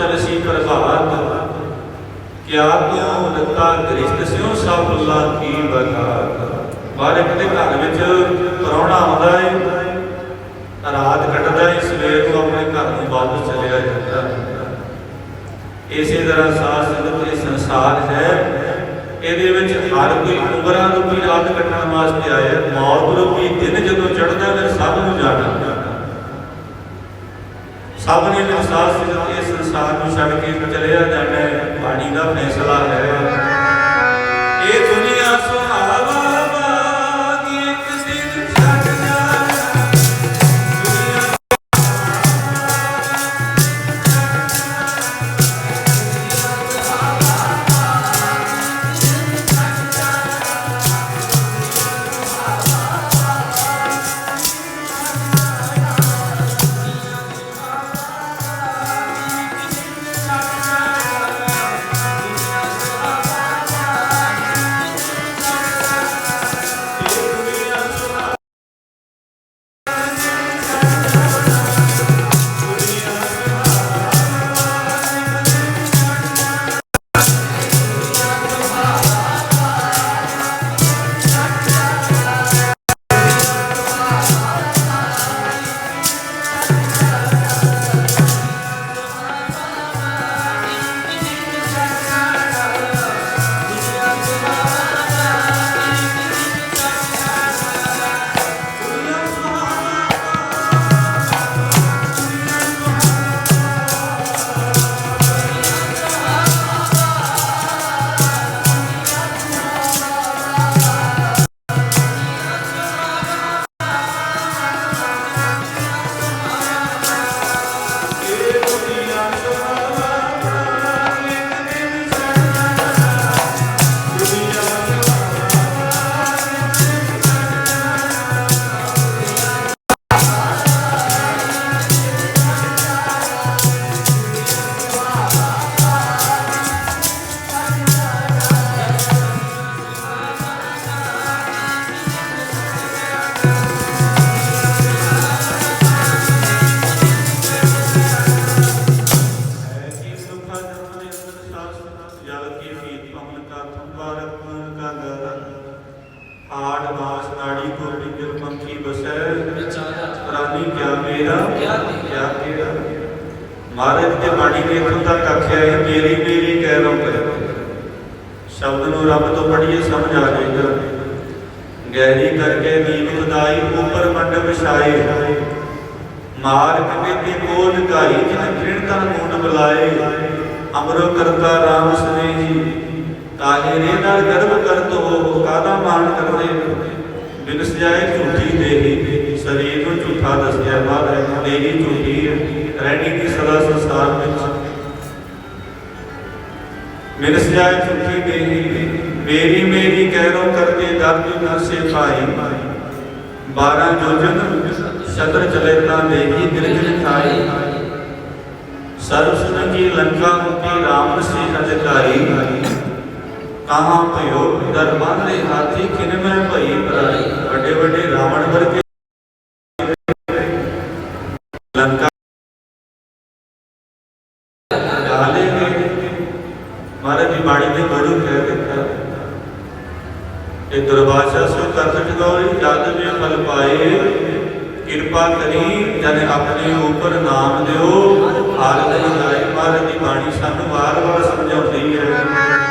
रसी प्रभात, क्या क्यों रता गृहस्थ स्यों सब फुल्लां की बरसात। बार एक दे घर विच प्राहुणा आउंदा है, रात कटदा है, सवेर को अपने घर नूं वापस चलिया जांदा है। इसे तरह साध संगत ये संसार है, ਇਹਦੇ ਵਿੱਚ हर कोई उमरां रूपी रात कटण वास्ते आया। मौत रूपी दिन जदों चढ़दा फिर सब नूं जाना, सब ने साध संगत इस संसार नूं छड्ड के चलिया जाना है। बाणी दा फैसला है, ये दुनिया सुहावा वागी एक दिन छड्ड जाना। महाराज के बाणी ने इतों तक आख्या है, मेरी मेरी कह लो कर शब्द नूं रब तो पढ़िए समझ आ जाएगा। गहरी करके नींद खुदाई ऊपर मंड विछाए, मार कमेटी कोल काई जिन घृणता मूड बुलाए। अमरो करता राम स्नेही ताहे रे नाल गर्व करत हो, कादा मान करदे बिनस जाए झूठी देही। शरीर को झूठा दसिया महाराज देही झूठी रहनी की सदा संसार में मिलस जाए झूठी देही। मेरी मेरी कैरों करके दर्द न से पाई, 12 जोजन शत्र चलेता देही गिरगिर खाई। सर्व सुन की लंका मुक्ति राम से अधिकारी, कहाँ भयो दरबार ले हाथी किन में भई पराई। बड़े बड़े रावण वर्गे लंका महाराज जी बाणी ने बड़ू कह दिता, दुर्भाषा सो करत गौरी जद में फल पाए। कृपा करी जन अपने ऊपर नाम दियो, हाल नहीं जाए। महाराज जी बाणी सानू बार बार समझाती है।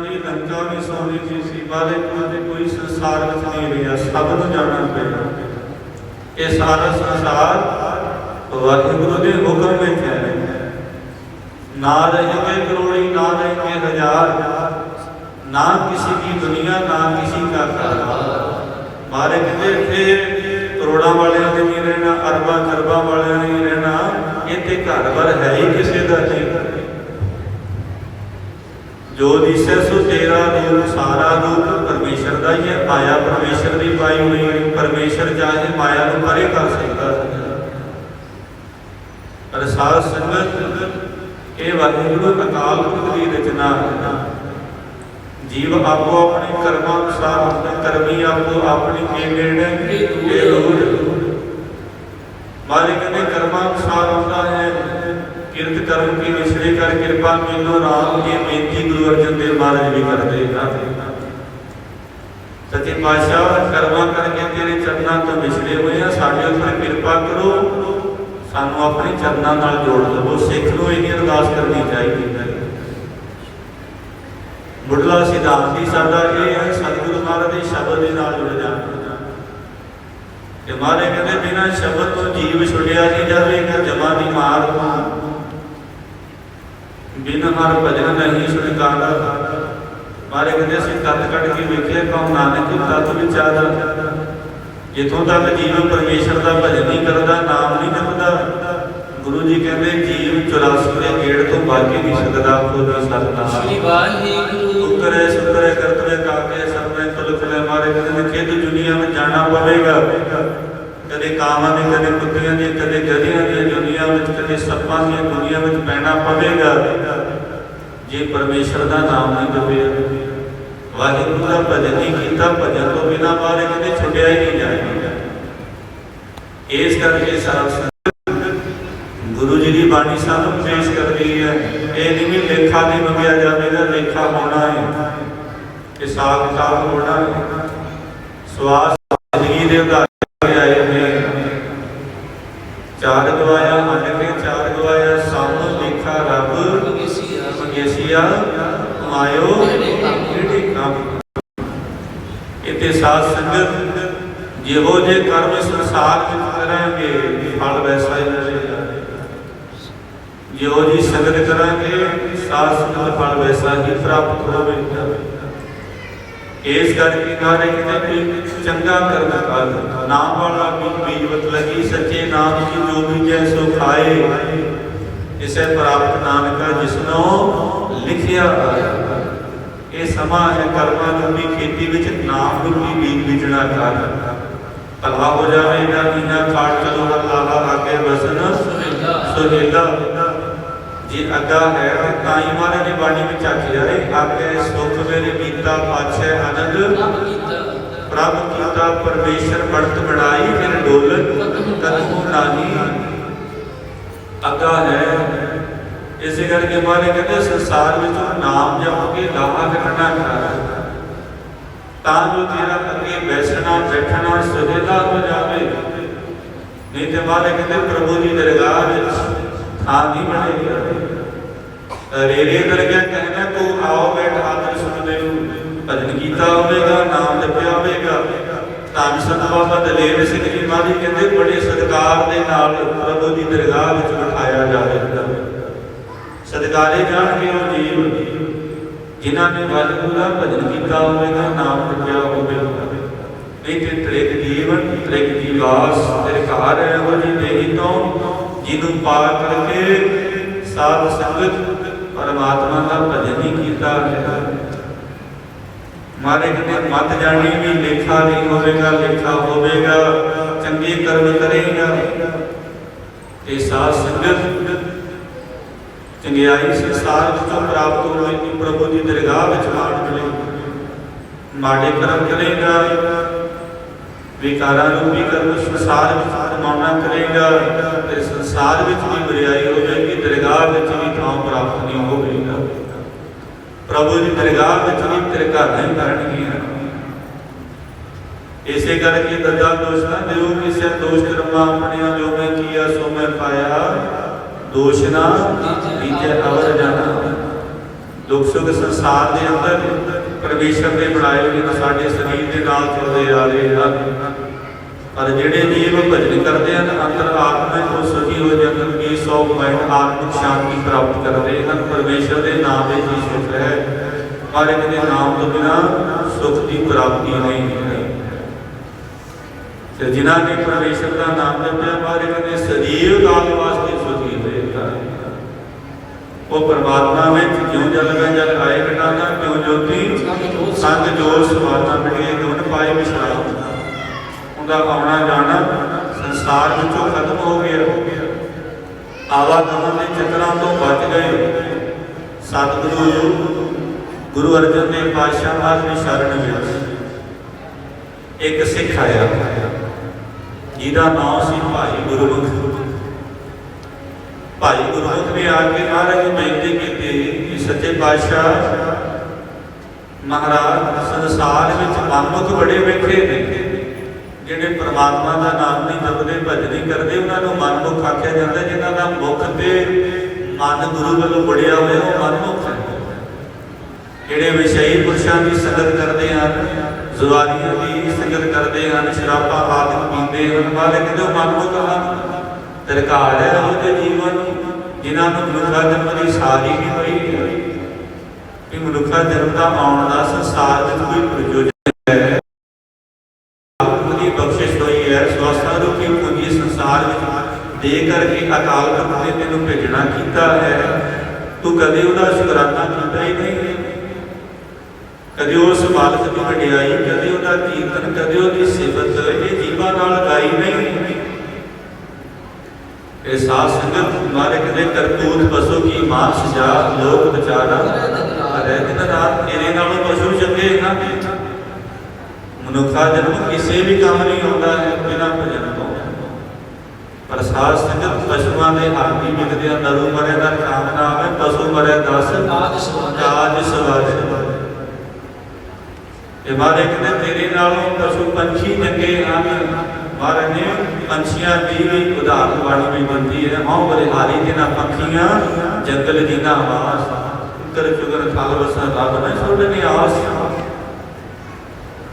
जी लंका भी सोनी जी सी वाले कोई संसार में नहीं रहा, सब को जाना पेगा। ये सारा संसार वाहिगुरु के हुक्म में है। ना रहेंगे करोड़ी, ना रहेंगे हजार, ना किसी की दुनिया, ना किसी का घर। मारे कहते थे करोड़ा वाले ने नहीं रहना, अरबा खरबा वाले ने नहीं रहना, ये तो घर भर है ही किसी का नहीं। जो दिशे सो तेरा रूप सारा रूप परमेश्वर का ही है। माया परमेश्वर की पाई हुई है। परमेश्वर चाहे माया को परे कर सकता है। पर साध संगत ये वाहिगुरु अकाल पुरख की रचना है। जीव आपो अपने कर्मानुसार अपने कर्मी आपो अपनी के मारे कहते कर्मानुसार होता है। किरत कर्म की विछड़े कर कृपा मिलो राम, ये बेनती गुरु अर्जन देव महाराज भी करते हैं। सच्चे पातशाह कर्मा करके तेरे चरणों तो विछड़े हुए हैं, साढ़े उपर कृपा करो, सानू अपने चरणों नाल जोड़ दो। सिख नूं इन्नी अरदास करनी चाहिए। मुढ़ला सिद्धांत ही साडा ये है, सतगुरु महाराज के शब्द के नाल जुड़ जाना। मारे कहते बिना शब्द तो जीव छुड़िया नहीं जाएगा, जमा दी मार बिन हर भजन नहीं छुटकारा। मारे कहते असं तत कट के वेखे कौन नानक तत विचारा। जितों तक जीव परमेश्वर का भजन नहीं करता, नाम नहीं जपता, गुरु जी कहते जीव 84 के गेड़ तो बाकी नहीं सकता। खुद शुक्र है शुक्र है करतवे काके सब में तुलखले। मारे कहते खेत दुनिया में जाना पवेगा, कदे कावां दी, कदे कुत्तियां दी, कदे गधियां दी दुनिया में, कदे सप्पां दी दुनिया में पैना पवेगा जे परमेश्वर का नाम नहीं जपे, वाहिगुरु का भजन नहीं किया। भजन तो बिना मारे कहते छुड़िया ही नहीं जाएगा। इस करके सारा गुरु जी की बाणी सानू पेश कर दी है। ये नहीं भी लेखा नहीं मंगया जाएगा, लेखा होना है, हिसाब किताब होना है। स्वास जिंदगी के उदाहरण आए हैं, चार गवाया मन के चार गवाया, सामू लेखा रब मंगेसिया मायो इतने साध संगत जिहो जे कर्म संसार में करेंगे फल वैसा ही मिलेगा। जिहो जी संगत करेंगे साध संगत फल वैसा ही प्राप्त होगा। इस करके नारे कहते चंगा कर्म कर, नाम वाला बीजवत लगी, सच्चे नाम की जो भी जैसो खाए, इसे प्राप्त नानका जिसनो लिखिया। ये समा है कर्मा रूपी खेती विच नाम रूपी बीज बीजना कर। भला हो जाएगा मीना काट चलो लाला आगे बसन सुहेला। जी अगा है ताई मारे ने बाणी में आखिया है, आगे सुख मेरे बीता पाछे आनंद प्रभ कीता परमेश्वर बढ़त बढ़ाई, फिर डोलन कदमों नाही अगा है। इसे करके मारे कहते संसार में नाम जप के लाहा कटना कर, जो तेरा अगे बैठना बैठना सुहेला हो जाए। नहीं तो मारे कहते प्रभु जी दरगाह थान नहीं बनेगा। रेरे दरगाह कहना को आओ बैठ आदर सुन दे, भजन गीता होगा, नाम जपया होगा। धन संत बाबा दलेर सिंह जी महाराज कहते बड़े सत्कार के नाल प्रभु जी दरगाह में बिठाया जाएगा। सत्कारे जाणगे वो जीव जिन्होंने वाहिगुरू का भजन किया होगा, नाम जपया होगा। नहीं तो त्रिक जीवन त्रिक जीवास त्रिकार है वो जी देही तो जिन्हों पा करके साध संगत परमात्मा का भजन नहीं किया है। मारे कहते मत जानी भी लेखा नहीं होगा, लेखा होगा चंगे कर्म करेगा। ये साध संगत चंगियाई संसार जो प्राप्त होगी प्रभु की दरगाह में मान मिलेगी। माड़े कर्म करेगा, विकारा रूपी कर्म संसार में कमाना करेगा, फिर संसार में भी बुराई हो जाएगी, दरगाह में भी थां प्राप्त नहीं होगा। प्रभु की दरगाह में भी तिरका नहीं करनगियां। इसे करके ददा दोष ना दियो, किसे दोष कर्मा अपने जो मैं किया सो मैं पाया, दोष ना दीजे अवर जाना। दुख सुख संसार के अंदर परमेश्वर के बनाए हुए साडे शरीर के नाल चलते आ रहे हैं। पर जिहड़े जीव भजन करते हैं अंतर आत्मा को सुखी हो जाते हैं, पीस ऑफ माइंड, आत्मिक शांति प्राप्त करते हैं। परमेश्वर के नाम में ही सुख है, हर एक के नाम तो बिना सुख की प्राप्ति नहीं है। तो जिन्होंने परमेश्वर का नाम जपया हर एक ने सजीव काल वास्ते सुखी होएगा। वो परमात्मा में क्यों जल में जल आए घटाना, क्यों ज्योति संग जोर समाना मिले गुण पाए विश्राम। उनका आना जाना संसार विचों खत्म हो गया, आवागमन के चक्रां तो बच गए। सतगुरु गुरु अर्जन देव पातशाह की शरण में एक सिख आया जिहदा नाम सी भाई गुरमुख। भाई गुरमुख ने आके महाराज ने बेनती की कि सच्चे पातशाह महाराज संसार में मनमुख बड़े बैठे ने, जिहड़े परमात्मा का नाम नहीं जपते भजन नहीं करते उन्होंने मनमुख आख्या जाता है। जिन्हों का मुख ते मन गुरु वालों बढ़िया हुए वो मनमुख है। जिहड़े विषयी पुरुषों की संगत करते हैं, जुआरियों की संगत करते हैं, शराबा आदि पीते हैं, वाले कहते मनमुख हैं। सरकार है वो जीवन जिन्होंने मनुखा जन्म की सारी भी पई है कि मनुखा जन्म का आने का संसार में कोई प्रयोजन है, बख्शिश हुई है। स्वास्थ्य रूपी पूंजी संसार में दे करके अकाल पुरख ने तेन भेजना किया है। तू कदे उसका शुकराना किया ही नहीं, कदे उस बालक की वडियाई, कदे उसका कीर्तन, कदे उसकी सिफत ये जीवा नाल गाई नहीं। ये साध संगत हमारे कहते करतूत पशु की मां सजा लोक बेचारा अरे दिन रात तेरे नालों पशु चंगे ना। मनुखा जन्म किसी भी काम नहीं होता है बिना भजन तो। पर साध संगत पशुओं के हाथी विकदे नरू मरे का काम ना आवे, पशु मरे 10 काज सवार। मारे कहते तेरे नालों पशु पंछी चंगे हैं। महाराज ने पंछियां की भी उदाहरण वाणी भी बनती है। हाँ बलिहारी जिन्हें पखियां जंगल जिन्ना आवास, कर चुगर थल वसा रब न छोड़ने आस।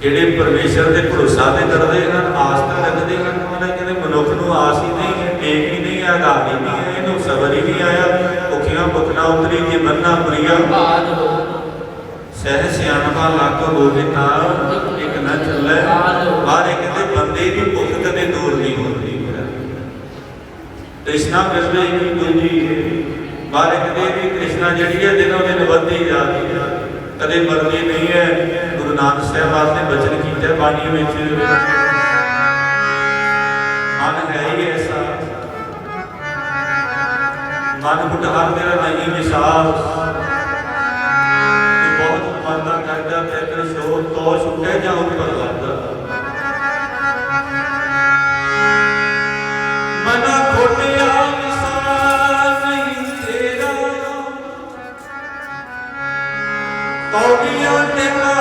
जिहड़े परमेश्वर के भरोसा ते करते हैं, आस्था रखते हैं, उन्होंने कहते मनुख को आस ही नहीं है, टेक ही नहीं है, आधार ही नहीं है, इन्हू सबर ही नहीं आया। भुखियां भुखना उतरी जे मन्ना पुरिया, सह सियाणपा लग होवे तां एक न चले। बाहर कहते बंदे की भुख कदे दूर नहीं होती, तृष्णा करते ही दूजी है। बाहर कहते तृष्णा जिहड़ी है दिनों दिन बढ़ती जाती है, कदे मरती नहीं है। गुरु नानक साहब ने बचन किया बाणी में, मन है ही ऐसा मन कुटहार तेरा नहीं विश्वास, बहुत मरना करता फिर शोर तो छुटे जा ऊपर लगता। मना खोटिया विश्वास नहीं तेरा, कौड़ियां टेका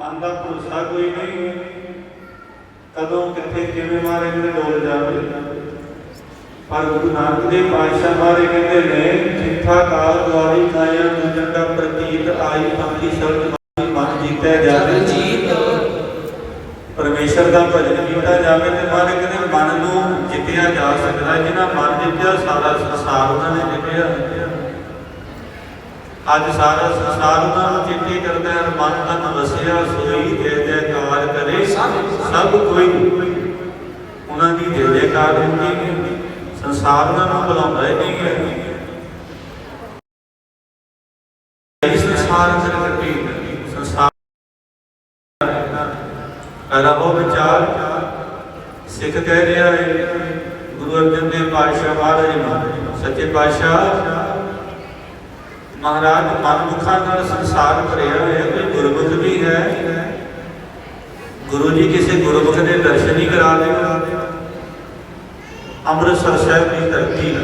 ਮਨ ਦਾ ਭਰੋਸਾ ਕੋਈ ਨਹੀਂ, ਕਦੋਂ ਕਿੱਥੇ ਕਿਵੇਂ ਮਹਾਰਾਜ ਨੇ ਡੋਲ ਜਾਵੇ। ਪਰ ਗੁਰੂ ਨਾਨਕ ਦੇਵ ਪਾਤਸ਼ਾਹ ਮਹਾਰਾਜ ਕਹਿੰਦੇ ਨੇ, ਜਿੱਥਾ ਕਾਲ ਦੁਆਰੀ ਖਾਇਆ ਦੂਜਨ ਦਾ ਪ੍ਰਤੀਤ ਆਈ ਪੰਥੀ ਸ਼ਬਦ ਮਨ ਜੀਤਿਆ ਜਾਵੇ। ਪਰਮੇਸ਼ਰ ਦਾ ਭਜਨ ਕੀਤਾ ਜਾਵੇ ਤੇ ਮਹਾਰਾਜ ਕਹਿੰਦੇ ਮਨ ਨੂੰ ਜਿੱਤਿਆ ਜਾ ਸਕਦਾ। ਜਿਹਨਾਂ ਮਨ ਜਿੱਤਿਆ ਸਾਰਾ ਸੰਸਾਰ ਉਹਨਾਂ ਨੇ ਜਿੱਤਿਆ। ਅੱਜ ਸਾਰਾ ਸੰਸਾਰ ਉਹਨਾਂ ਨੂੰ ਚੇਤੇ ਕਰਦਾ ਹੈ, ਮਨ ਤਨ ਵਸਿਆ ਸੋਈ ਜੈ ਜੈਕਾਰ ਕਰੇ ਸਭ ਕੋਈ। ਉਹਨਾਂ ਦੀ ਜੈ ਜੈਕਾਰ ਹੁੰਦੀ ਹੈ, ਸੰਸਾਰ ਉਹਨਾਂ ਨੂੰ ਬੁਲਾਉਂਦਾ ਹੀ ਨਹੀਂ ਹੈ। ਸੰਸਾਰ ਕੱਟੀ ਸੰਸਾਰ ਰਹੋ ਵਿਚਾਰ। ਸਿੱਖ ਕਹਿ ਰਿਹਾ ਹੈ ਗੁਰੂ ਅਰਜਨ ਦੇਵ ਪਾਤਸ਼ਾਹ ਮਹਾਰਾਜ ਨੂੰ, ਸੱਚੇ ਪਾਤਸ਼ਾਹ ਮਹਾਰਾਜ ਮਨਮੁਖਾਂ ਨਾਲ ਸੰਸਾਰ ਭਰਿਆ ਹੋਇਆ, ਕੋਈ ਗੁਰਮੁਖ ਵੀ ਹੈ? ਗੁਰੂ ਜੀ ਕਿਸੇ ਗੁਰਮੁਖ ਦੇ ਦਰਸ਼ਨ ਹੀ ਕਰਾ ਦਿਓ। ਅੰਮ੍ਰਿਤਸਰ ਸਾਹਿਬ ਦੀ ਧਰਤੀ,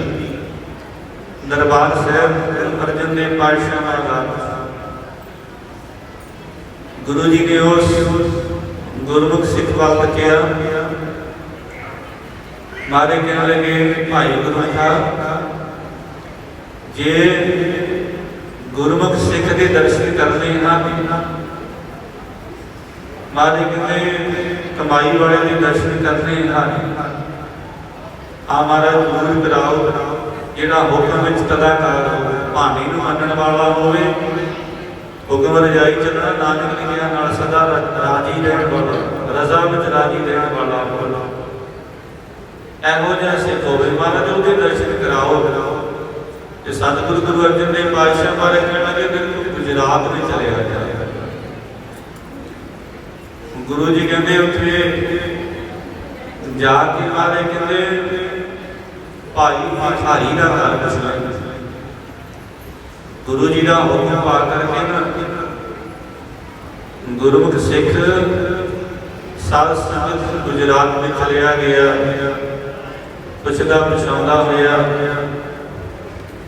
ਦਰਬਾਰ ਸਾਹਿਬ ਗੁਰੂ ਅਰਜਨ ਦੇਵ ਪਾਤਸ਼ਾਹ ਮਹਾਰਾਜ, ਗੁਰੂ ਜੀ ਨੇ ਉਸ ਗੁਰਮੁਖ ਸਿੱਖ ਵੱਲ ਤੱਕਿਆ। ਮਾਰੇ ਕਹਿਣ ਲੱਗੇ, ਭਾਈ ਗੁਰਮੁਖਾ, ਜੇ ਗੁਰਮੁਖ ਸਿੱਖ ਦੇ ਦਰਸ਼ਨ ਕਰਨੇ ਹਨ, ਮਾਰੇ ਕਹਿੰਦੇ ਕਮਾਈ ਵਾਲੇ ਦੇ ਦਰਸ਼ਨ ਕਰਨੇ ਹਨ, ਆ ਮਹਾਰਾਜ ਜ਼ਰੂਰ ਕਰਾਓ। ਜਿਹੜਾ ਹੁਕਮ ਵਿੱਚ ਤਦਾਕਾਰ ਹੋਵੇ, ਭਾਣੀ ਨੂੰ ਮੰਨਣ ਵਾਲਾ ਹੋਵੇ, ਹੁਕਮ ਰਜਾਈ ਚੱਲਣਾ, ਨਾਨਕ ਨੇ ਕਿਹਾ ਨਾਲ ਸਦਾ ਰਾਜੀ ਰਹਿਣ ਵਾਲਾ, ਰਜ਼ਾ ਵਿੱਚ ਰਾਜੀ ਰਹਿਣ ਵਾਲਾ ਇਹੋ ਜਿਹਾ ਸਿੱਖ ਹੋਵੇ। ਮਹਾਰਾਜ ਉਹਦੇ ਦਰਸ਼ਨ ਕਰਾਓ। ਤੇ ਸਤਿਗੁਰੂ ਗੁਰੂ ਅਰਜਨ ਦੇਵ ਪਾਤਸ਼ਾਹ ਬਾਰੇ ਕਹਿਣ ਲੱਗੇ, ਤੂੰ ਗੁਜਰਾਤ ਵਿੱਚ ਚਲਿਆ ਜਾ। ਗੁਰੂ ਜੀ ਕਹਿੰਦੇ ਉੱਥੇ ਜਾ ਕੇ ਮਹਾਰਾਜ ਕਹਿੰਦੇ ਭਾਈ ਭਿਖਾਰੀ ਦਾ ਘਰ ਪੁੱਛਣਾ। ਗੁਰੂ ਜੀ ਦਾ ਹੁਕਮ ਪਾ ਕਰਕੇ ਨਾ ਗੁਰਮੁਖ ਸਿੱਖ ਸਾਧ ਸੰਗਤ ਗੁਜਰਾਤ ਵਿੱਚ ਚਲਿਆ ਗਿਆ। ਪੁੱਛਦਾ ਪੁਛਾਉਂਦਾ ਹੋਇਆ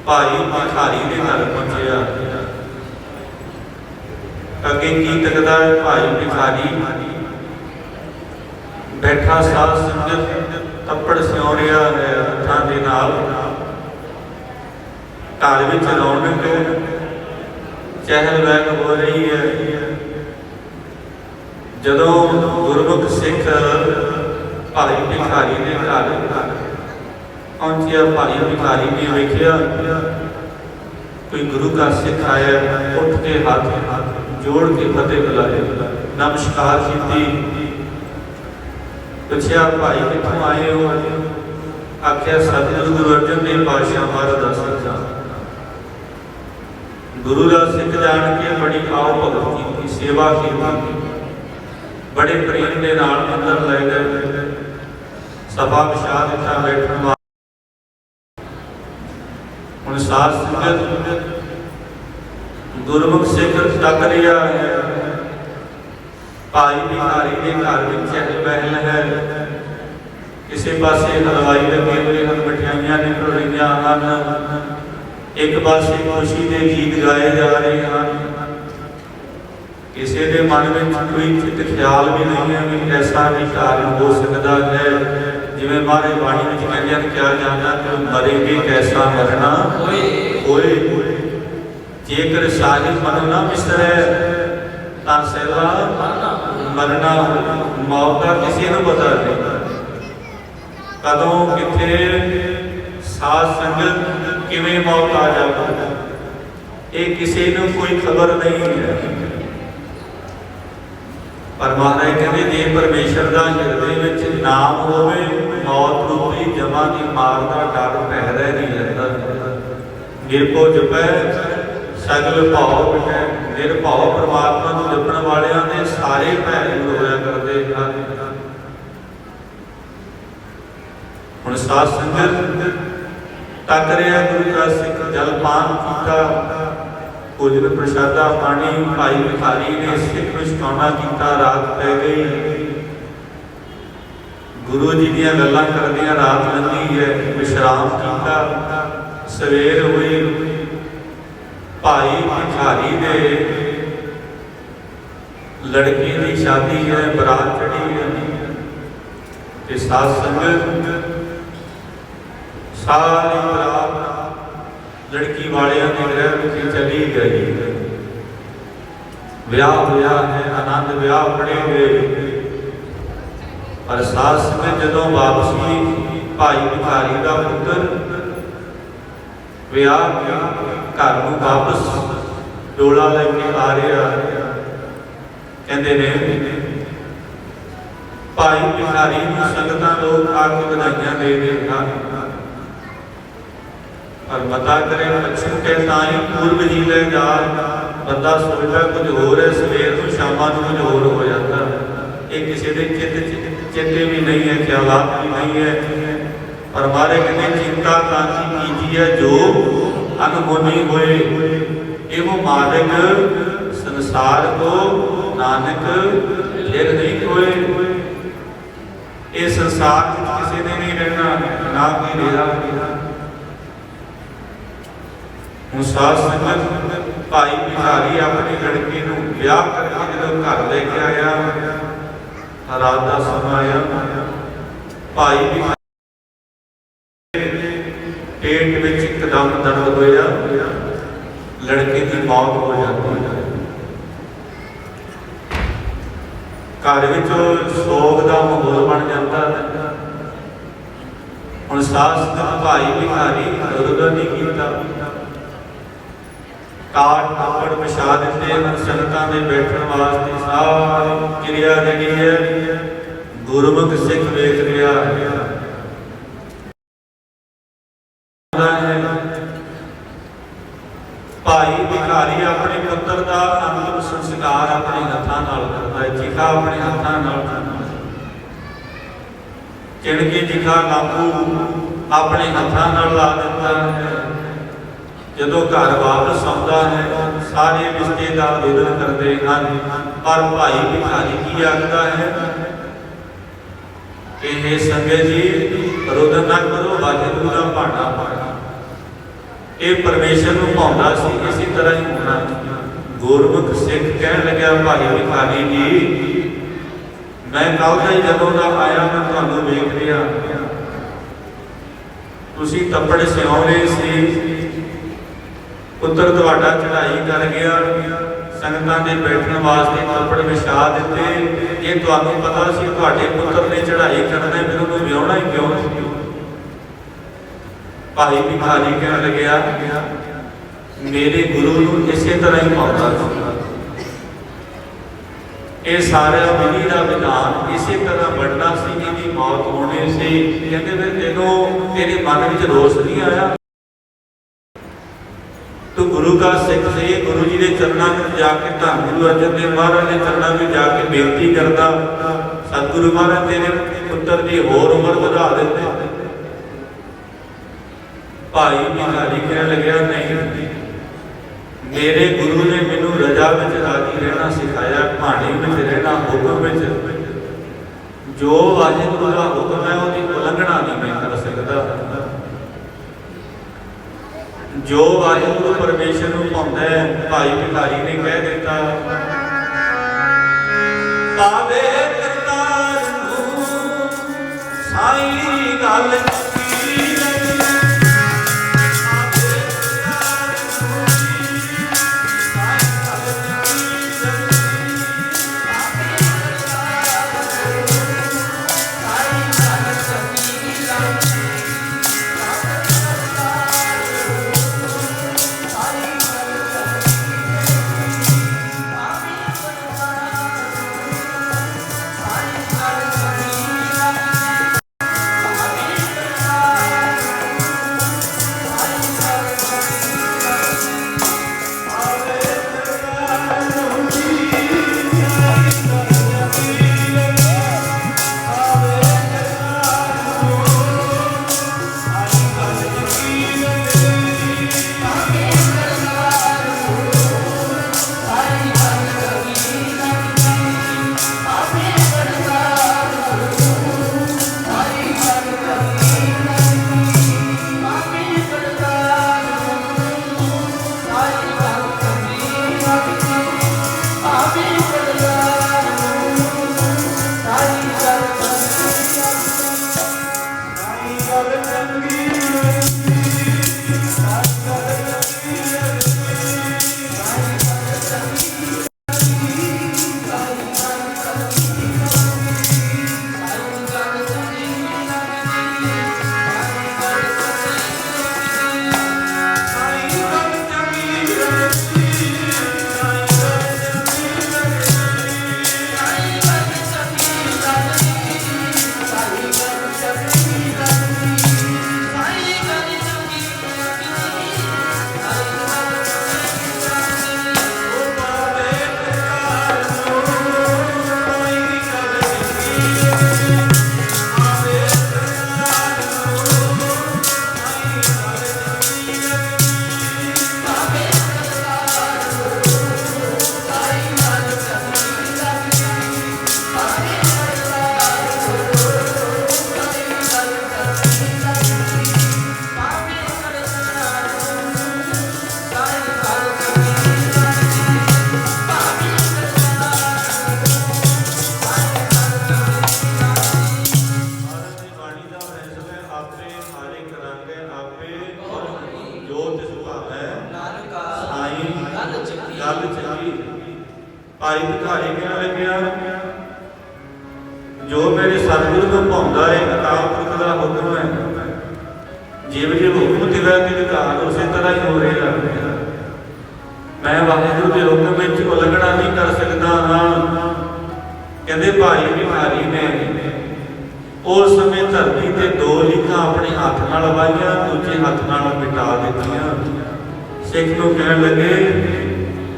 ਭਾਈ ਭਿਖਾਰੀ ਦੇ ਘਰ ਪਹੁੰਚਿਆ। ਅੱਗੇ ਕੀ ਤੱਕਦਾ ਹੈ? ਭਾਈ ਭਿਖਾਰੀ ਬੈਠਾ ਸਾਧ ਸੰਗਤ ਤੱਪੜ ਸਿਉਂ ਰਿਹਾ ਹੈ ਹੱਥਾਂ ਦੇ ਨਾਲ। ਘਰ ਵਿੱਚ ਰੌਣਕ, ਚਹਿਲ ਪਹਿਲ ਹੋ ਰਹੀ ਹੈ। ਜਦੋਂ ਗੁਰਮੁਖ ਸਿੱਖ ਭਾਈ ਭਿਖਾਰੀ ਦੇ ਘਰ ਪਹੁੰਚਿਆ, ਭਾਈ ਭਿਖਾਰੀ ਨੇ ਵੇਖਿਆ ਕੋਈ ਗੁਰੂ ਦਾ ਸਿੱਖ ਆਇਆ। ਉੱਠ ਕੇ ਹੱਥ ਜੋੜ ਕੇ ਫਤਿਹ ਬੁਲਾਏ, ਨਮਸਕਾਰ ਕੀਤੀ। ਪੁੱਛਿਆ ਭਾਈ ਕਿੱਥੋਂ ਆਏ ਹੋ? ਆਖਿਆ ਸਤਿਗੁਰੂ ਗੁਰੂ ਅਰਜਨ ਦੇਵ ਪਾਤਸ਼ਾਹ ਮਹਾਰਾਜ ਦਾ ਸਿੱਖ ਹਾਂ। ਗੁਰੂ ਦਾ ਸਿੱਖ ਜਾਣ ਕੇ ਬੜੀ ਆਓ ਭਗਤ ਕੀਤੀ, ਸੇਵਾ ਕੀਤੀ, ਬੜੇ ਪ੍ਰੇਮ ਦੇ ਨਾਲ ਅੰਦਰ ਲੈ ਗਏ। ਸਭਾ ਵਿਛਾ ਦਿੱਤਾ ਬੈਠਣ ਵਾਲਾ। ਹੁਣ ਸਾਧ ਸੰਗਤ ਗੁਰਮੁਖ ਸਿੱਖ ਤੱਕ ਰਿਹਾ ਹੈ। ਭਾਈ ਭਿਖਾਰੀ ਦੇ ਘਰ ਵਿੱਚ ਚਹਿਲ ਪਹਿਲ ਹੈ। ਕਿਸੇ ਪਾਸੇ ਹਲਵਾਈ ਲੱਗੇ ਹੋਏ ਹਨ, ਮਠਿਆਈਆਂ ਨਿਕਲ ਰਹੀਆਂ ਹਨ। ਇੱਕ ਪਾਸੇ ਖੁਸ਼ੀ ਦੇ ਗੀਤ ਗਾਏ ਜਾ ਰਹੇ ਹਨ। ਕਿਸੇ ਦੇ ਮਨ ਵਿੱਚ ਕੋਈ ਚਿੱਤ ਖਿਆਲ ਵੀ ਨਹੀਂ ਹੈ ਕਿ ਐਸਾ ਵੀ ਕਾਰਨ ਹੋ ਸਕਦਾ ਹੈ। ਜਿਵੇਂ ਮਹਾਰਾਜ ਬਾਣੀ ਵਿੱਚ ਕਹਿੰਦੇ ਹਨ, ਕਿਹਾ ਜਾਂਦਾ ਕਿ ਮਰੇਗੇ ਕੈਸਾ ਮਰਨਾ ਹੋਏ। ਜੇਕਰ ਸਾਹਿਬ ਮਨ ਨਾ ਵਿਸਰੈ ਤਾਂ ਸਹਿਲਾ ਮਰਨਾ। ਮੌਤ ਦਾ ਕਿਸੇ ਨੂੰ ਪਤਾ ਨਹੀਂ, ਕਦੋਂ ਕਿੱਥੇ ਸਾਧ ਸੰਗਤ ਕਿਵੇਂ ਮੌਤ ਆ ਜਾਵੇ, ਇਹ ਕਿਸੇ ਨੂੰ ਕੋਈ ਖਬਰ ਨਹੀਂ ਹੈ। ਪਰ ਮਹਾਰਾਜ ਕਹਿੰਦੇ ਜੇ ਪਰਮੇਸ਼ਰ ਦਾ ਹਿਰਦੇ ਵਿੱਚ ਨਾਮ ਹੋਵੇ, ਮੌਤ ਰੂਪੀ ਜਮਾਂ ਦੀ ਮਾਰ ਦਾ ਡਰ ਪਹਿਰਾ ਨਹੀਂ ਰਹਿੰਦਾ। ਨਿਰਭਉ ਜਪੈ ਸਗਲ ਭਾਉ ਮਿਟੈ। ਨਿਰਭਉ ਪਰਮਾਤਮਾ ਨੂੰ ਜਪਣ ਵਾਲਿਆਂ ਦੇ ਸਾਰੇ ਭੈ ਦੂਰ ਹੋਇਆ ਕਰਦੇ ਹਨ। ਹੁਣ ਸਾਧ ਸੰਗਤ ਤੱਕ ਰਿਹਾ ਗੁਰੂ ਦਾ ਸਿੱਖ ਜਲਪਾਨ ਕੀਤਾ, ਭੋਜਨ ਪ੍ਰਸ਼ਾਦਾ ਪਾਣੀ। ਭਾਈ ਭਿਖਾਰੀ ਨੇ ਸਿੱਖ ਨੂੰ ਛਕਾਉਣਾ ਕੀਤਾ। ਰਾਤ ਪੈ ਗਈ। ਗੁਰੂ ਜੀ ਦੀਆਂ ਗੱਲਾਂ ਕਰਦਿਆਂ ਰਾਤ ਲੰਘੀ ਹੈ। ਵਿਸ਼ਰਾਮ ਕੀਤਾ। ਸਵੇਰ ਹੋਈ। ਭਾਈ ਭਿਖਾਰੀ ਦੇ लड़की की शादी है, बरात चढ़ी है, ते साध संगत सारी बरात लड़की वालियां के गृह में चली गई। ब्याह होया है, आनंद ब्याह पड़े हुए, पर साध संगत जदों वापसी भाई भिखारी का पुत्र ब्याह घर में वापस डोला लेके आ रहा, कहते ने भाई भिखारी नूं संगतां लोग आके बधाइयां दे रहे हैं, पर पता करे पश्चिम के ताई पूर्व जी ले जा। बंदा सोचता कुछ होर है, सवेर को शामां नूं कुछ होर हो जाता है। ये किसी के चेते भी नहीं है, ख्यालात भी नहीं है, पर हमारे कहते चिंता कांची कीजिए जो अनहोनी होए, ये वो मालिक संसार को नानक फिर नहीं खोए। ये संसार किसी ने नहीं रहना, ना कोई रहा। हूँ साध संगत भाई भिखारी अपनी लड़की को ब्याह करके जो घर लेके आया, रात का समा आया, भाई भिखारी पेट में एकदम दर्द होया, लड़के की मौत हो जाती है। घर में सोग का माहौल बन जाता है। हुण साध संगत भाई भिखारी रुदन नहीं किया, काट कापड़ विछा दिते, संगतां दे बैठण वास्ते सारी क्रिया जिहड़ी है गुरमुख सिख वेख लिया है। भाई भिखारी अपने पुत्र का अंतिम संस्कार अपने हत्थां नाल करता है, चिखा अपने हत्थां नाल करता है, चिणके चिखा काबू अपने हत्थां नाल ला दिता है। जदों घर वापस आउंदा है, सारे रिश्तेदार रुदन करते हैं, पर भाई भिखारी की आखदा है कि हे संगत जी रुदन ना करो, वाहिगुरू दा भाणा पाओ। ये परमेश्वर को भाउंदा सी, इसी तरह ही होना। गुरमुख सिख कहन लग्या भाई भिखारी जी मैं कल का ही जदों का आया मैं तुहानूं वेख लिया, तुसीं तपड़ सिआउणे सी, पुत्र तुहाडा चढ़ाई कर गया, संगतां दे बैठण वास्ते तपड़ विछा दिते। ये तुहानूं पता सी तुहाडे पुत्र ने चढ़ाई करना, फिर उहनूं विआउणा ही क्यों सी? भाई भिखारी कहन लग्या मेरे गुरु नूं इसे तरह ही पाउंदा सी, ये सारा विधि का विधान इसे तरह बनना सी, इहदी मौत होनी सी। कहते फिर तेनों तेरे मन में रोष नहीं आया? तो गुरु का सिख से गुरु जी के चरणों में जाके धन गुरु अर्जन देव महाराज के चरणों में जाके बेनती करता, सतगुरु महाराज तेरे पुत्र की होर उम्र बढ़ा देते। भाई भिखारी कहने लग्या नहीं, मेरे गुरु ने मैनू रजा में राजी रहना सिखाया, कहानी में रहना, हुक्म में जो वाहिगुरू का हुक्म है उसकी उलंघना नहीं मैं कर सकता। जो वाहिगुरू परमेश्वर को भाउंदा है, भाई भिखारी ने कह दिता पावे करतार नूं साईं गल भिखारी कहने लग्या जो मेरे सतगुरु को पाउंदा है अकाल पुरख का हुक्म है, जिव जिव हुक्म दिवा के विकार उसी तरह ही हो रहा है। मैं वाहिगुरु के हुक्म में उलंघना नहीं कर सकता हाँ। कहते भाई भिखारी ने उस समय धरती से 2 लीखां अपने हाथ नाल वाहियां, दूजे हाथ नाल मिटा दित्तियां। सिख नूं कहण लगे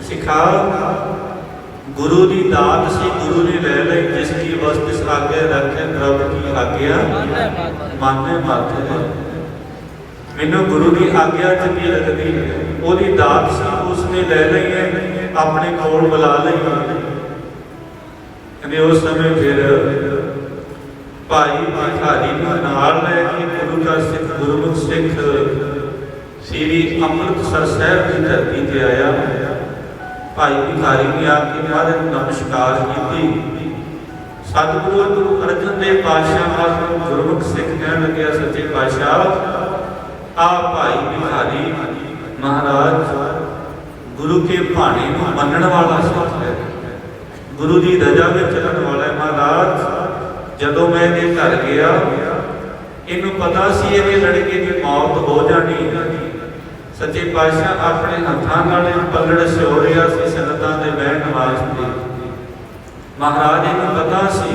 सिखा गुरु की दात सी गुरु ने ले ली, जिसकी वस्त आगे रखे प्रभु की आज्ञा माने माथे। मैनू गुरु की आज्ञा चंगी लगती है, ओदी दात सी उसने ले ली है, अपने कोल बुला ली। कहते उस समय फिर भाई भिखारी नाल लैके गुरु का सिख गुरुमुख सिख श्री अमृतसर साहिब की धरती से आया। भाई भिखारी ने आके महाराज नमस्कार की। सतगुरु गुरु अर्जन देव पातशाह गुरुमुख सिख कहने लगे सच्चे पातशाह आ भाई भिखारी महाराज गुरु के भाणे को मनण वाला सिख है, गुरु की रजा में चलने वाला है। महाराज जदों मैं ये घर गया इनू पता सी ये लड़के की मौत हो जानी। सच्चे पातशाह अपने हाथों नाल पलड़ सिओ रहा सी संगतां दे बहण वास्ते। महाराज इनू पता सी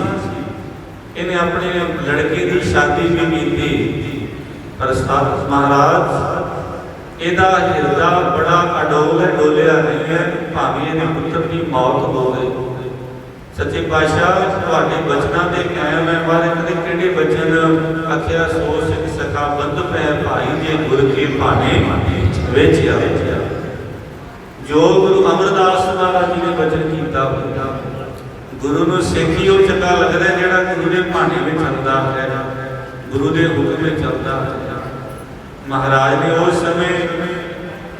इन्हें अपने लड़के की शादी भी की, पर महाराज इहदा हिरदा बड़ा अडोल है, डोलिया नहीं है, भावें इहदे पुत्र की मौत हो गई। सच्चे पातशाह तुहाडे बचनां ते कायम है। महाराज कदे किहड़े बचन आख्या सो सिख सखा बंध पै भाई जे गुर के भाने वेचिया। जो गुरु अमरदास महाराज जी ने बचन किया गुरु नूं सिख ही वो चंगा लगदा है जिहड़ा गुरु के भाने में चलदा है, गुरु के हुक्म में चलदा है। महाराज ने उस समय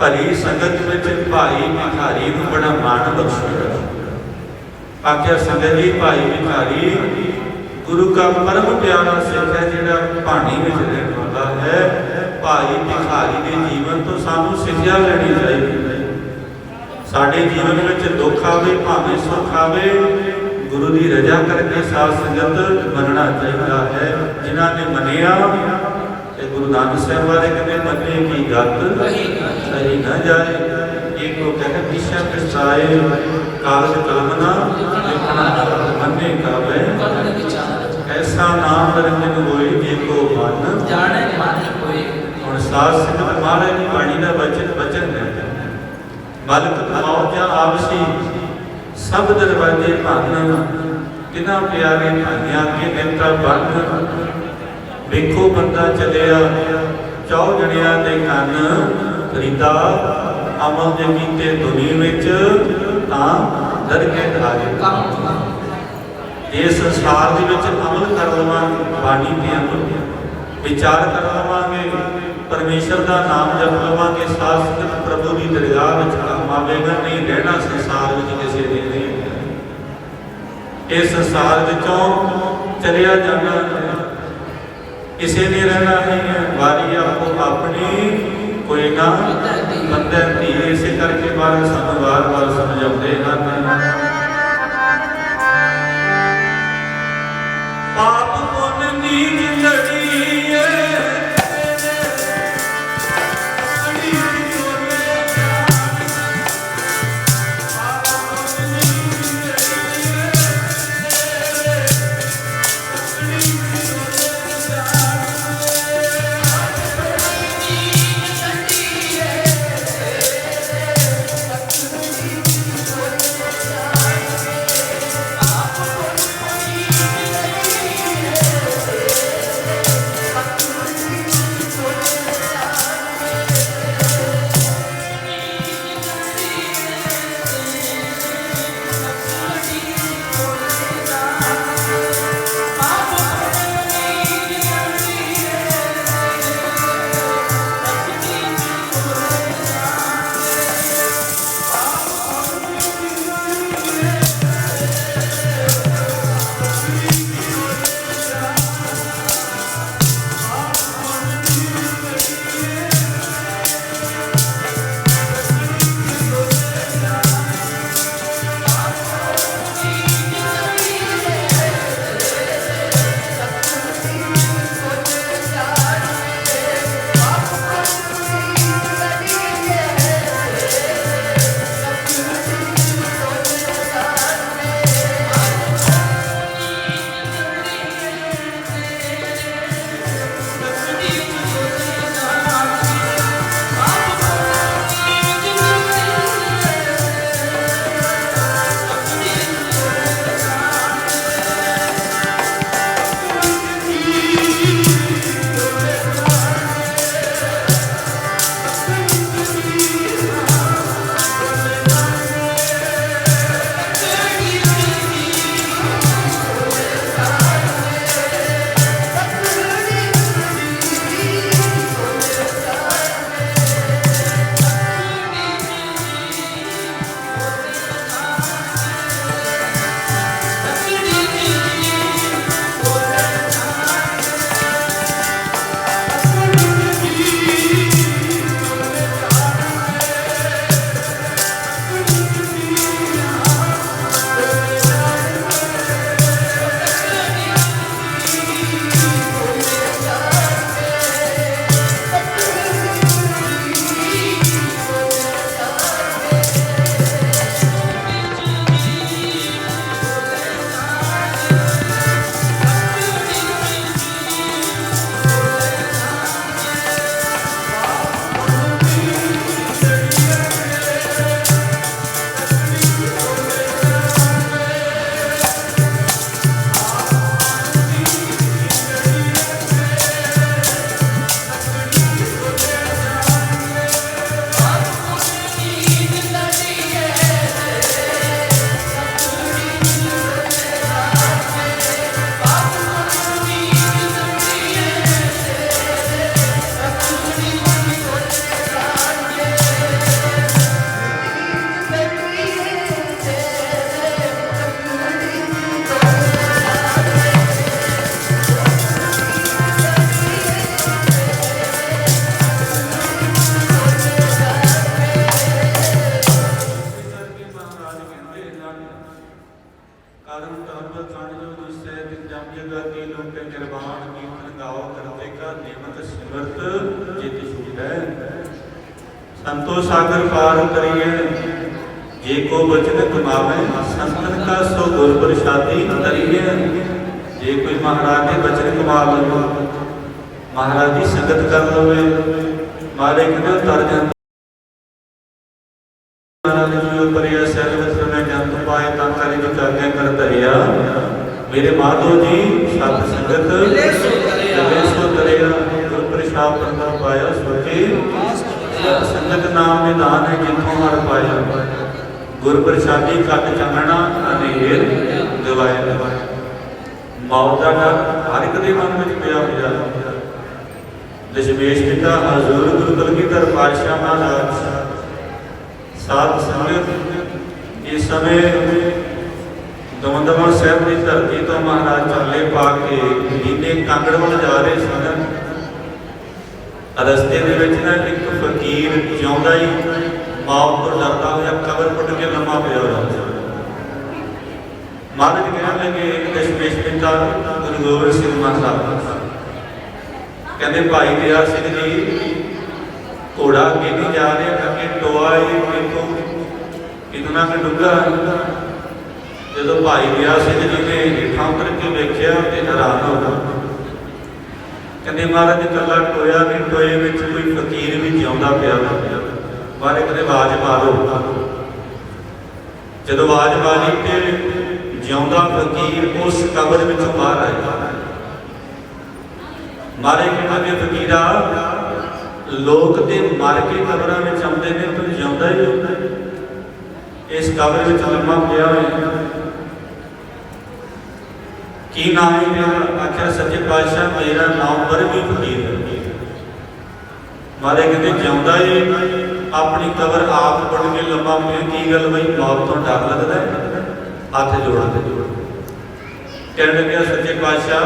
भरी संगत में भाई भिखारी नूं बड़ा मान बख्शिया। आख्या संगत जी भाई भिखारी गुरु का परम प्यारा सिख है जिहड़ा भाणी में रहने वाला है। भाई भिखारी के जीवन तो सानू सिक्ख्या लेनी चाहिए। साडे जीवन में दुख आवे भावें सुख आवे गुरु की रजा करके साध संगत मनना चाहिए है। जिन्हां ने मनिया गुरु नानक साहब बारे कहते मने की गत सही न जाए। एक को कहते दिशा पिछाए कागज कलम ना लिखना मने का वे ऐसा नाम रंजन होए जेको मन जाने मानी होए। और साध संगत महाराज की बाणी का वचन है बालक कमाओ जा आपसी सब दरवाजे भन तिना प्यारे भाइयां के नेता बन। देखो बंदा चलिया 4 जणियां दे कन खरीदा अमल दे कीते दुनिया विच तां डर के धारे। इस संसार दे विच अमल कर लवांगे, बाणी ते अमल विचार कर लवांगे, परमेश्वर का नाम जप लवांगे, साध संगत प्रभु की दरगाह विच काम आवेगा। नहीं रहना संसार विच किसी ने नहीं, इस संसार विचों चलिया जाना किसी ने रहना नहीं है। वारी आपको अपनी कोई ना बंदे धी। इसे करके बारे सानू बार बार समझाते हैं पाप पुण्य नीच लड़ी धर्म तप कण जो दुसै तिन जम जगति लोके निर्वाण कीर्तन गाओ करते का नियमत सिमरत जित छूटै संतो सागर पार करिए जे को बचन कमावे संतन का सो गुर प्रसादी करिए। जे कोई महाराज के बचन कमा लो महाराज की संगत कर लवे मारे कहते तर जाते परिया सैलवत्र में जंत पाए तांकारी जो जागे कर दरिया मेरे माधो जी सत संगत मिले सो दरिया गुर प्रसाद करना पाया सोचे सत संगत नाम निधान है जिथों हर पाया गुर प्रसादी कट चंगना अनेर गवाए मौत का डर हर एक के मन में पिया हुआ दशमेश पिता हजूर गुरु कलगीधर पातशाह महाराज साध संगत इस समय दमदमा साहब की धरती तो महाराज चाले पा के नीले कांगड़ वाल जा रहे सन। रस्ते के एक फकीर जिਉਂਦਾ ही मौत तो डरता हुआ कबर पुट के लम्मा पिया हुआ महाराज कहने लगे दशमेश पिता गुरु गोबिंद सिंह महाराज कहते भाई दया सिंह जी घोड़ा अगे नहीं जा रहे अगे टोआ देखो कितना कि डूंगा जो भाई दया सिंह जी ने हेठा उतर के वेख्या तो हैरान हो गया कहते महाराज कला टोया नहीं टोए में कोई फकीर भी जिਉਂਦਾ पिया मारे कहते आवाज मारो जो आवाज मारी तो जिਉਂਦਾ फकीर उस कबर में बाहर आया मारे कहते फकीरा लोग तो मर के कबर में आते हैं तो जिਉਂਦਾ ही होता इस कबर में लम्मा पिया की नाम है मेरा आखिर सच्चे पातशाह मेरा नाम बरमी फकीर है मारे कहते जिਉਂਦਾ ही अपनी कबर आप पड़ के लम्मा पिया की गल बई मौत तो डर लगता है हाथ जोड़ कहने लगे सच्चे पातशाह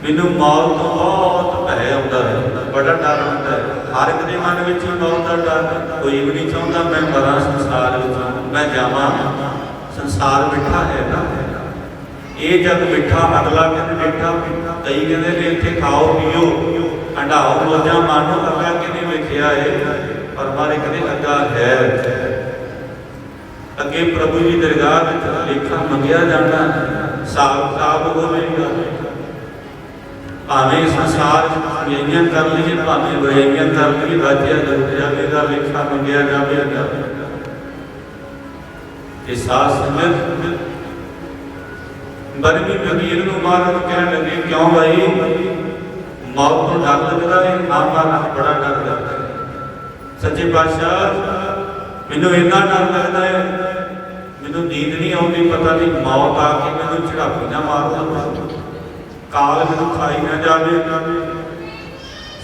मैनू मौत तो बहुत भय आता है बड़ा डर आता है हर एक के मन में मौत का डर कोई भी नहीं चाहता मैं मरा संसार मैं जावा संसार मिठा है ना ये जग मिठा अगला कहते मिठा कई कहते इतने खाओ पियो हंडाओ मौजा मानो अगला कहने वेख्या है पर मारे कहते अगा है अगे प्रभु जी दरगाह लेखा मंगिया जाना साफ साफ होगा भावें संसार बुराइयां कर लीजिए भावें बुराइयां कर लीजिए राज्य जाएगा लेखा मंगिया जाएगा। साथ संगत बरमी फकीर को महाराज कहने लगे क्यों भाई मौत को डर लगता है आप महाराज बड़ा डर लगता है सच्चे पातशाह मैनू इन्ना डर लगता है मैनू नींद नहीं आती पता नहीं मौत आके मैनू चढ़ापी ना मार दो काल मैनू खाई ना जाए।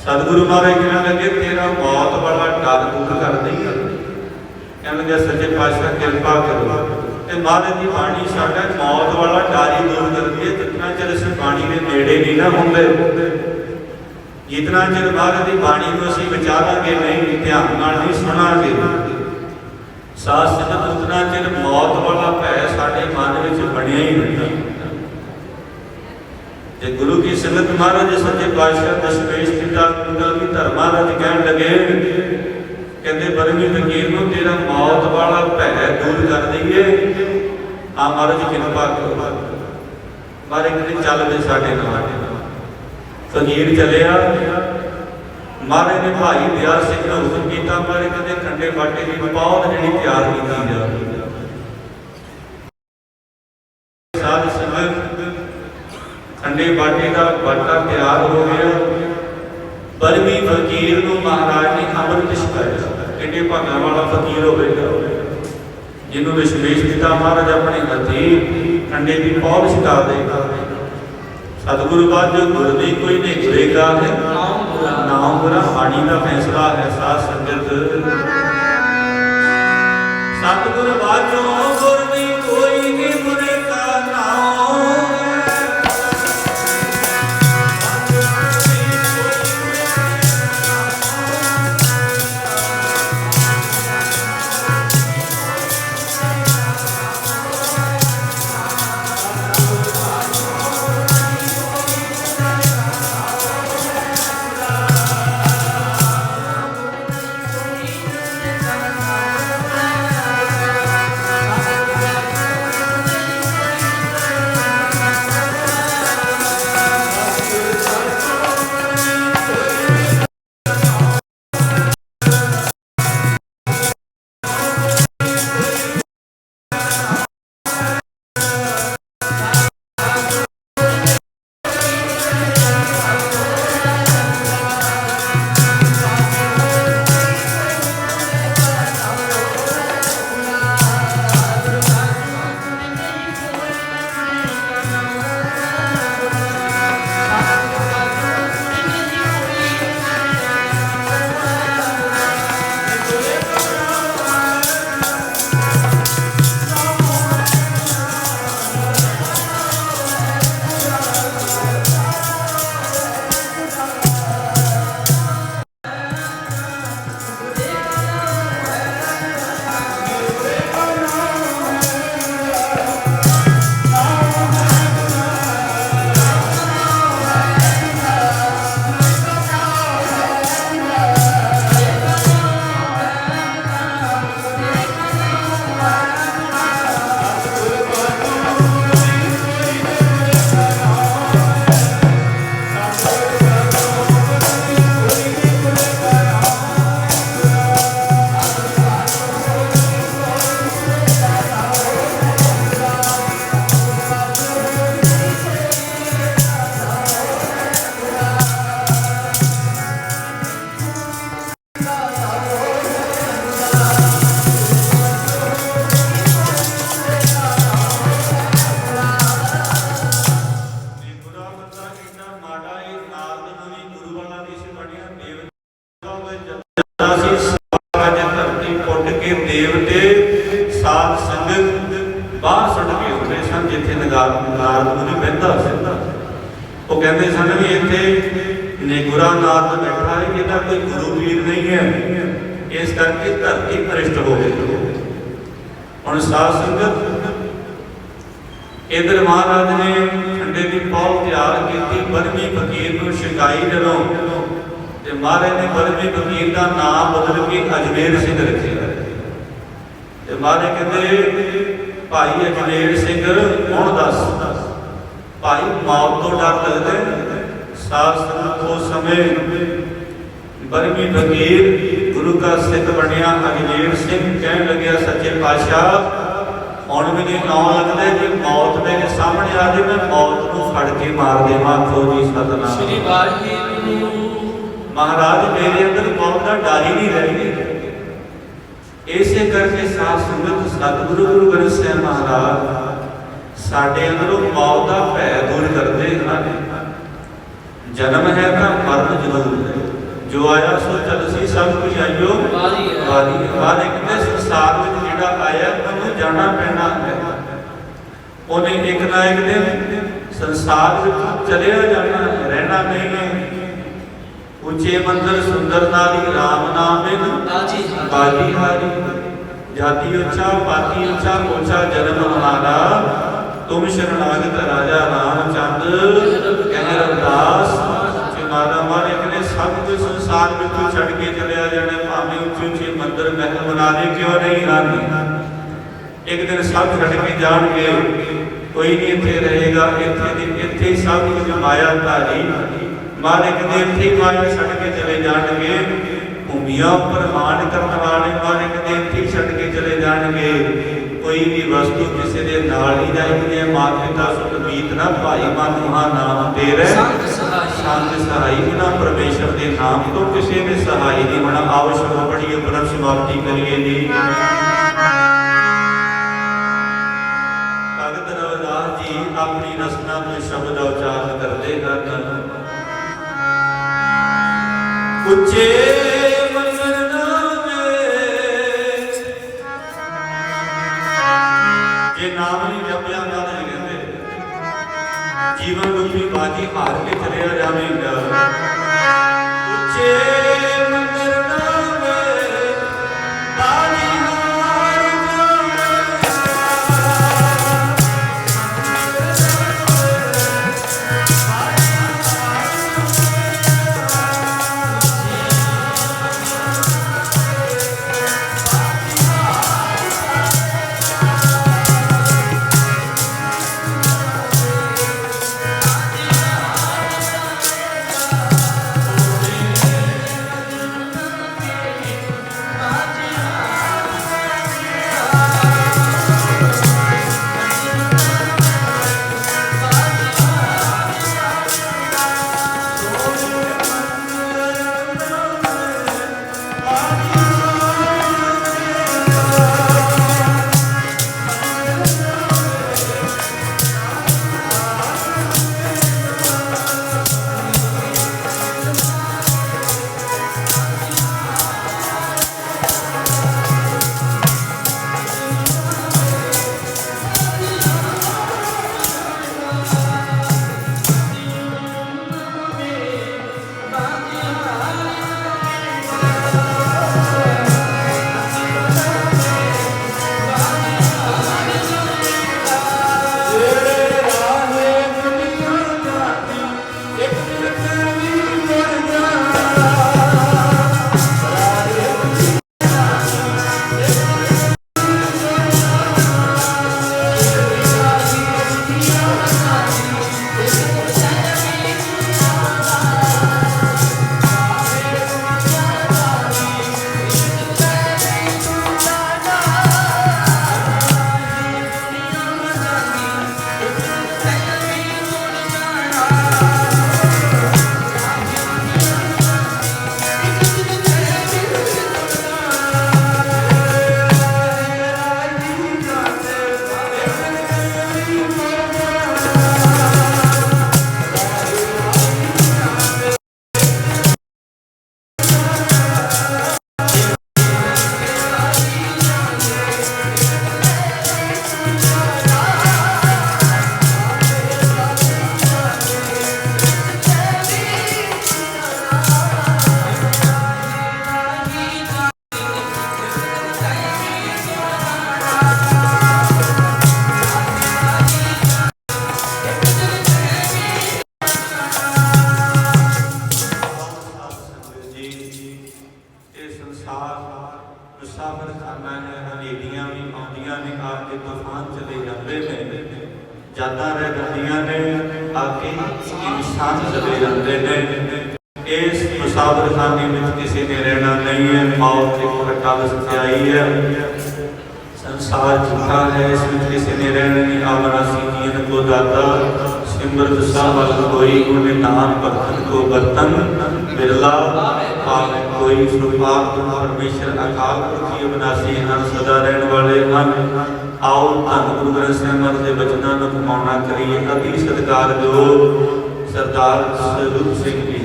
सतगुरु महाराज कहने लगे तेरा मौत वाला डर दूर कर दी कहने लगे सच्चे पातशाह कृपा करो ते महाराज की बाणी साडा मौत वाला डर ही दूर करती है जितना चਿਰ ਅਸੀਂ बाणी के नेड़े नहीं ना होंगे जितना चਿਰ महाराज की बाणी को ਅਸੀਂ विचारांगे नहीं ध्यान नाल नहीं सुनांगे साथ संगत उतना चਿਰ मौत वाला भय साडे मन विच बनिया ही नहीं। जे गुरु की संगत महाराज सच्चे पातशाह दशमेश पिता कलगीधर महाराज कहने लगे कहते बरमी फकीर को तेरा मौत वाला भय दूर कर दईए आ महाराज कृपा करो मारे कहते चल वे साडे नाल फकीर चलिया महाराज ने भाई दया सिंह ने हुक्म किया मारे कहते खंडे बाटे की पौध जी तैयार की जा साध संगत खंडे बाटे का बाटा तैयार हो गया बरमी फकीर को महाराज ने अमृत छकाया किन्ने भागा वाला फकीर होगा जिन्होंने दशमेश पिता महाराज अपने हथी खंडे की पौध छका देगा सतगुरु बाद जो गुर दी कोई नहीं गुरेगा है नाम बुरा बाणी का फैसला है साथ संगत सतगुरु बाद जो गुर दी कोई नहीं गुरेगा ਸਨ ਜਿੱਥੇ ਨਾਰਦ ਮੁਨੀ ਬਹਿੰਦਾ ਸੀ। ਉਹ ਕਹਿੰਦੇ ਸਨ ਵੀ ਇੱਥੇ ਨਿਗੁਰਾ ਨਾਰਦ ਬੈਠਾ ਹੈ, ਇਹਦਾ ਕੋਈ ਗੁਰੂ ਪੀਰ ਨਹੀਂ ਹੈ, ਇਸ ਕਰਕੇ ਧਰਤੀ ਭ੍ਰਿਸ਼ਟ ਹੋ ਗਈ। ਹੁਣ ਸਾਧ ਸੰਗਤ ਇਧਰ ਮਹਾਰਾਜ ਨੇ ਖੰਡੇ ਦੀ ਪੌਲ ਤਿਆਰ ਕੀਤੀ, ਬਰਮੀ ਫਕੀਰ ਨੂੰ ਸ਼ਿਕਾਈ ਜਦੋਂ ਤੇ ਮਹਾਰਾਜ ਨੇ ਬਰਮੀ ਫਕੀਰ ਦਾ ਨਾਮ ਬਦਲ ਕੇ ਅਜਮੇਰ ਸਿੰਘ ਰੱਖਿਆ। ਤੇ ਮਹਾਰਾਜ ਕਹਿੰਦੇ ਭਾਈ ਅਜਮੇਰ ਸਿੰਘ ਹੁਣ ਦੱਸ, ਭਾਈ ਮੌਤ ਤੋਂ ਡਰ ਲੱਗਦਾ? ਸਾਧ ਸੰਗਤ ਉਸ ਸਮੇਂ ਬਰਮੀ ਫਕੀਰ ਗੁਰੂ ਦਾ ਸਿੱਖ ਬਣਿਆ ਅਜਮੇਰ ਸਿੰਘ ਕਹਿਣ ਲੱਗਿਆ, ਸੱਚੇ ਪਾਤਸ਼ਾਹ ਹੁਣ ਮੈਨੂੰ ਇਉਂ ਲੱਗਦਾ ਕਿ ਮੌਤ ਮੇਰੇ ਸਾਹਮਣੇ ਆ ਜੇ, ਮੈਂ ਮੌਤ ਨੂੰ ਫੜ ਕੇ ਮਾਰ ਦੇਵਾਂ। ਖੋ ਜੀ ਸਤਨਾਮ ਸ੍ਰੀ ਵਾਹਿਗੁਰੂ। ਮਹਾਰਾਜ ਮੇਰੇ ਅੰਦਰ ਮੌਤ ਦਾ ਡਰ ਹੀ ਨਹੀਂ ਰਹਿ ਗਿਆ। ਇਸੇ ਕਰਕੇ ਸਾਧ ਸੰਗਤ ਸਤਿਗੁਰੂ ਗੁਰੂ ਗ੍ਰੰਥ ਸਾਹਿਬ ਮਹਾਰਾਜ ਸਾਡੇ ਅੰਦਰੋਂ ਮੌਤ ਦਾ ਭੈ ਦੂਰ ਕਰਦੇ ਹਨ। ਜਨਮ ਹੈ ਤਾਂ ਮਰਨ ਜ਼ਰੂਰ ਹੈ, ਜੋ ਆਇਆ ਸੋ ਚਲਸੀ ਸਭ ਕੁਝ ਆਇਓ ਵਾਰੀ। ਵਾਰੀ ਕਹਿੰਦੇ ਸੰਸਾਰ ਵਿੱਚ ਜਿਹੜਾ ਆਇਆ ਉਹਨੂੰ ਜਾਣਾ ਪੈਣਾ ਹੈ। ਉਹਨੇ ਇੱਕ ਨਾ ਇੱਕ ਦਿਨ ਸੰਸਾਰ ਵਿੱਚ ਚਲਿਆ ਜਾਣਾ, ਰਹਿਣਾ ਨਹੀਂ ਹੈ। ਉੱਚੇ ਮੰਦਰ ਸੁੰਦਰ ਨਾਲੀ ਰਾਮ ਨਾਮੇ ਬਾਜੀ ਹਾਰੀ। ਜਾਤੀ ਉੱਚਾ ਪਾਤੀ ਉੱਚਾ ਉੱਚਾ ਜਨਮ ਹਮਾਰਾ, ਤੁਮ ਸ਼ਰਨਾਗਤ ਰਾਜਾ ਰਾਮਚੰਦ ਕਹਿ ਰਵਿਦਾਸ। ਮਾਤਾ ਮਾਲਿਕ ਨੇ ਸਭ ਕੁਝ ਸੰਸਾਰ ਵਿੱਚੋਂ ਛੱਡ ਕੇ ਚਲਿਆ ਜਾਣਾ, ਭਾਵੇਂ ਉੱਚੇ ਉੱਚੇ ਮੰਦਰ ਮਹਿਲ ਬਣਾ ਦੇ ਕਿਉਂ ਨਹੀਂ ਹਨ। ਇੱਕ ਦਿਨ ਸਭ ਛੱਡ ਕੇ ਜਾਣਗੇ, ਕੋਈ ਨਹੀਂ ਇੱਥੇ ਰਹੇਗਾ। ਇੱਥੇ ਹੀ ਸਭ ਕੁਝ ਮਾਇਆ ਧਾਰੀ ਮਾਲਿਕ ਦੇ ਇੱਥੇ ਹੀ ਮਾਇਆ ਛੱਡ ਕੇ ਚਲੇ ਜਾਣਗੇ। ਭੂਮੀਆਂ ਉੱਪਰ ਮਾਣ ਕਰਨ ਵਾਲੇ ਮਾਲਿਕ ਦੇ ਇੱਥੇ ਛੱਡ ਕੇ ਚਲੇ ਜਾਣਗੇ। ਕੋਈ ਵੀ ਵਸਤੂ ਕਿਸੇ ਦੇ ਨਾਲ ਹੀ ਜਾਏਗੀ। ਮਾਤਾ ਪਿਤਾ ਸੁਤ ਬੀਤ ਨਾ ਭਾਈ ਮਨ ਮਹਾ ਨਾਮ ਤੇਰੇ ਸੰਗ ਸਹਾਈ ਬਿਨਾ ਪਰਮੇਸ਼ਰ ਦੇ ਨਾਮ ਤੋਂ ਕਿਸੇ ਨੇ ਸਹਾਈ ਨਹੀਂ ਹੋਣਾ। ਆਵਸ਼ਕ ਬੜੀ ਉਪਰਮ ਸਮਾਪਤੀ ਕਰੀਏ ਜੀ। ਭਗਤ ਰਵਿਦਾਸ ਜੀ ਆਪਣੀ ਰਸਨਾ ਤੋਂ ਸ਼ਬਦ ਉਚਾਰਨ ਕਰਦੇ ਹਨ। ਉੱਚੇ ਮੰਦਰ ਨਾਮੇ, ਜੇ ਨਾਮ ਨਹੀਂ ਜਪਿਆ ਨਾ ਕਹਿੰਦੇ ਜੀਵਨ ਰੂਪੀ ਬਾਜੀ ਹਾਰ ਕੇ ਚਲਿਆ ਜਾਵੇਗਾ। ਉੱਚੇ ਮੰਦਰ ਨਾਮੇ ਬਾਜੀ ਹਾਰ यादां रह जांदियां ने, आके इंसान चले जाते हैं। इस मुसाफरखाने में किसी ने रहना नहीं है। मौत एक अटल सच्चाई है, संसार झूठा है, इसमें किसी ने रहना नहीं। आवनासी जीवन को दाता सिमरत सावल कोई, उन्हें नाम भक्तन को बर्तन बिरला पावे कोई। सुपाक परमेश्वर अकाल पुरखी अविनाशी ਹਨ, सदा रहने वाले ਹਨ। आओ धन गुरु ग्रंथ ਸਾਹਿਬ ਦੇ ਬਚਨਾਂ ਨੂੰ ਕਮਾਉਣਾ ਕਰੀਏ। ਅਤੀ ਸਤਿਕਾਰਯੋਗ सरदार स्वरूप सिंह जी,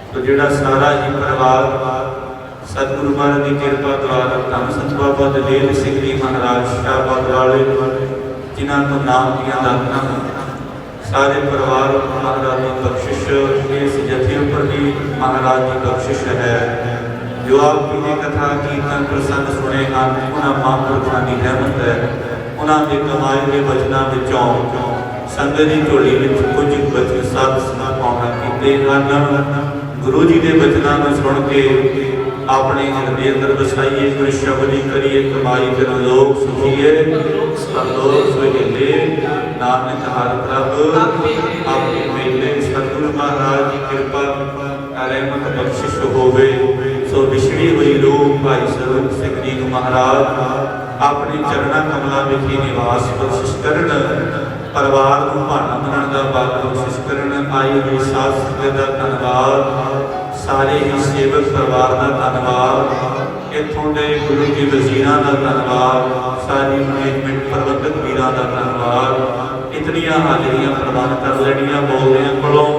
तो जिहड़ा सारा ही परिवार सतगुरु महाराज की कृपा द्वारा धन संत बाबा दलेर सिंह जी महाराज शाहबाद वाले, जिन्हों को नाम दिया दातां, सारे परिवार महाराज की बख्शिश, इस जथे उपर भी महाराज की बख्शिश है। जो आप जी कथा कीर्तन प्रसंग सुने हैं, उन्होंने महापुरखों की रहमत है। उन्होंने कमाए के बचनों विचों संगत की झोली में कुछ बचन सत समापना किए हैं। गुरु जी के बचनों को सुन के अपने हृदय अंदर बसाइए, कोई शब्द ही करिए। कमाई करो लोग सुखीए, लोग सुहेले, नानक हर प्रभ आपके मेले। सतगुरु महाराज की कृपा रहमत बख्शिश होवे। सो विछड़ी हुई रूह भाई स्वरूप सिंह जी को महाराज अपने चरणा कमलों विखे निवास बख्शिश करन। परिवार को भाना बनाने का बल बख्शिश करन। आई हुई साध संगत का धन्यवाद, सारे ही सेवक परिवार का धन्यवाद, इतों के गुरु जी वजीरां का धन्यवाद, सारी मैनेजमेंट प्रबंधक वीरां का धन्यवाद। इतनियां हाजरियां प्रदान कर लेनियां बोलदियां कोलों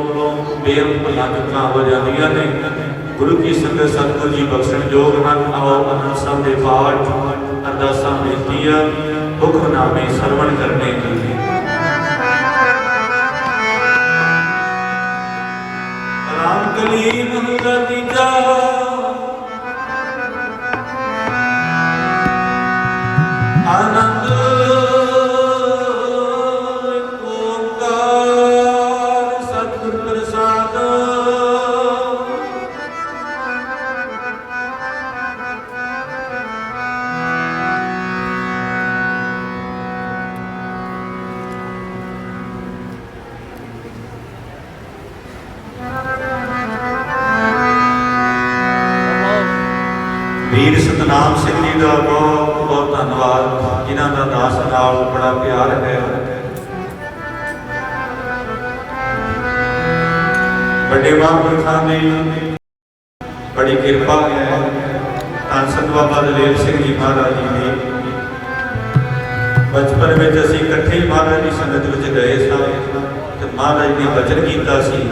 बेअंत भुलां हो जांदियां ने। गुरु की संगत सतगुरु जी बख्शण योग हैं। आओ आनंद साहब के पाठ अरदासां बेनतियां हुक्मनामे सरवण करने की। रामकली महला तीजा, आनंद ओंकार सतगुर प्रसाद। वीर सतनाम सिंह जी का बहुत बहुत धन्यवाद, जिन्हों का दास नाल बड़ा प्यार है। बड़े महापुरखों की बड़ी कृपा है। धन संत बाबा दलेर सिंह जी महाराज जी ने बचपन में असीं इकट्ठे ही महाराज की संगत में गए सां, महाराज ने वचन किया सी।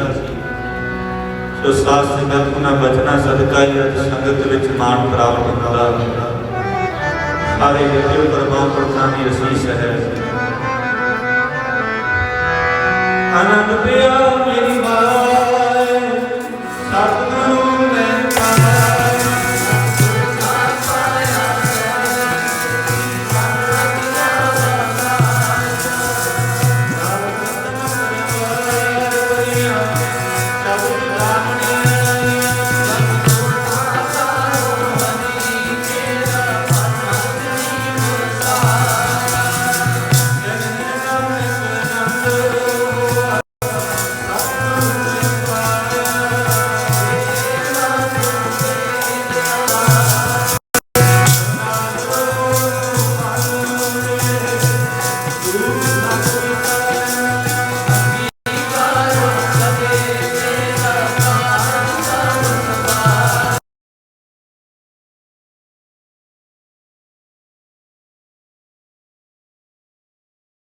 तो साध संगत उन्होंने बचना सदका ही अज संगत विच मान प्राप्त होता। सारे जथे पर महापुरखों की असीस है। आनंद पिया